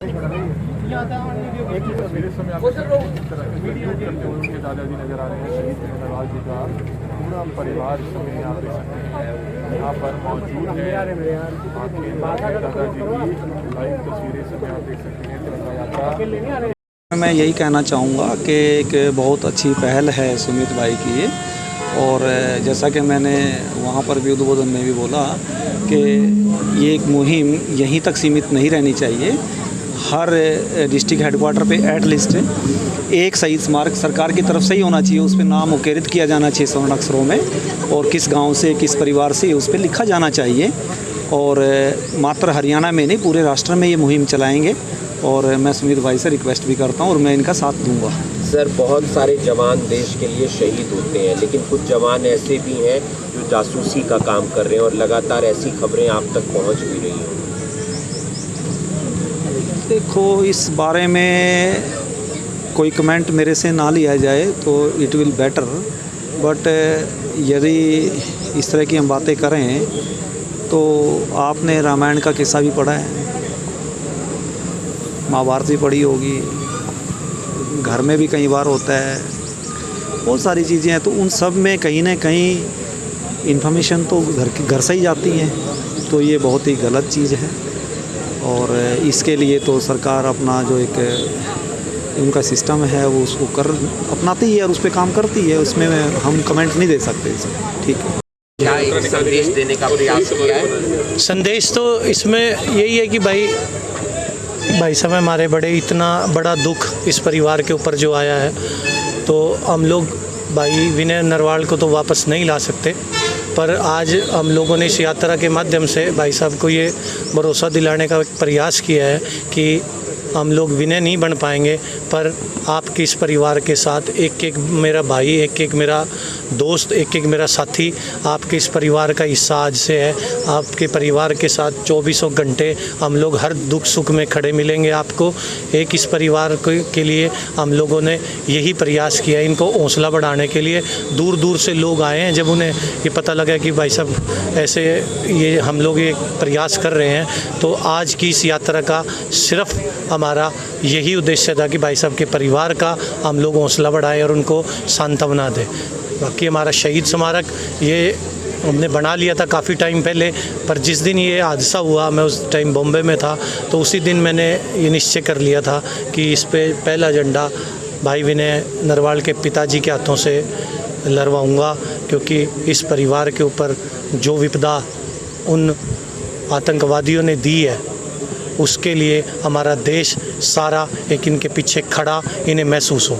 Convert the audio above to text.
मेरे समय आप करते हुए उनके दादाजी नजर आ रहे हैं। शहीद नरवाल जी का पूरा परिवार इस समय यहाँ पे यहाँ पर मौजूद है। आपके दादाजी की लाइव तस्वीरें समय आप देख सकते हैं। तिरंगा यात्रा मैं यही कहना चाहूँगा कि एक बहुत अच्छी पहल है सुमित भाई की ये, और जैसा कि मैंने वहाँ पर भी उद्बोधन में भी बोला कि ये एक मुहिम यहीं तक सीमित नहीं रहनी चाहिए। हर डिस्ट्रिक्ट हेडक्वार्टर पे एटलीस्ट एक शहीद स्मारक सरकार की तरफ से ही होना चाहिए, उस पर नाम मुखरित किया जाना चाहिए स्वर्ण अक्षरों में, और किस गांव से किस परिवार से उस पर लिखा जाना चाहिए। और मात्र हरियाणा में नहीं, पूरे राष्ट्र में ये मुहिम चलाएंगे, और मैं सुमित भाई से रिक्वेस्ट भी करता हूँ और मैं इनका साथ दूंगा। सर, बहुत सारे जवान देश के लिए शहीद होते हैं, लेकिन कुछ जवान ऐसे भी हैं जो जासूसी का काम कर रहे हैं और लगातार ऐसी खबरें आप तक पहुंच भी रही हैं। देखो, इस बारे में कोई कमेंट मेरे से ना लिया जाए तो इट विल बेटर, बट यदि इस तरह की हम बातें करें तो आपने रामायण का किस्सा भी पढ़ा है, महाभारत भी पढ़ी होगी, घर में भी कई बार होता है, बहुत सारी चीज़ें हैं। तो उन सब में कहीं ना कहीं इन्फॉर्मेशन तो घर से ही जाती हैं, तो ये बहुत ही गलत चीज़ है। और इसके लिए तो सरकार अपना जो एक उनका सिस्टम है वो उसको अपनाती है और उस पर काम करती है, उसमें हम कमेंट नहीं दे सकते इसे। ठीक है, क्या एक संदेश देने का प्रयास किया है? संदेश तो इसमें यही है कि भाई साहब हमारे इतना बड़ा दुख इस परिवार के ऊपर जो आया है, तो हम लोग भाई विनय नरवाल को तो वापस नहीं ला सकते, पर आज हम लोगों ने इस यात्रा के माध्यम से भाई साहब को ये भरोसा दिलाने का प्रयास किया है कि हम लोग विनय नहीं बन पाएंगे, पर आपके इस परिवार के साथ एक एक मेरा भाई, एक एक मेरा दोस्त, एक एक मेरा साथी आपके इस परिवार का हिस्सा आज से है। आपके परिवार के साथ 24 घंटे हम लोग हर दुख सुख में खड़े मिलेंगे आपको। एक इस परिवार के लिए हम लोगों ने यही प्रयास किया, इनको हौसला बढ़ाने के लिए। दूर दूर से लोग आए हैं, जब उन्हें ये पता लगा कि भाई साहब ऐसे ये हम लोग ये प्रयास कर रहे हैं, तो आज की इस यात्रा का सिर्फ हमारा यही उद्देश्य था कि भाई साहब के परिवार का हम लोग हौसला बढ़ाएं और उनको सांत्वना दें। बाकी हमारा शहीद स्मारक ये हमने बना लिया था काफ़ी टाइम पहले, पर जिस दिन ये हादसा हुआ मैं उस टाइम बॉम्बे में था, तो उसी दिन मैंने ये निश्चय कर लिया था कि इस पे पहला झंडा भाई विनय नरवाल के पिताजी के हाथों से लहराऊंगा, क्योंकि इस परिवार के ऊपर जो विपदा उन आतंकवादियों ने दी है, उसके लिए हमारा देश सारा एक इनके पीछे खड़ा इन्हें महसूस हो।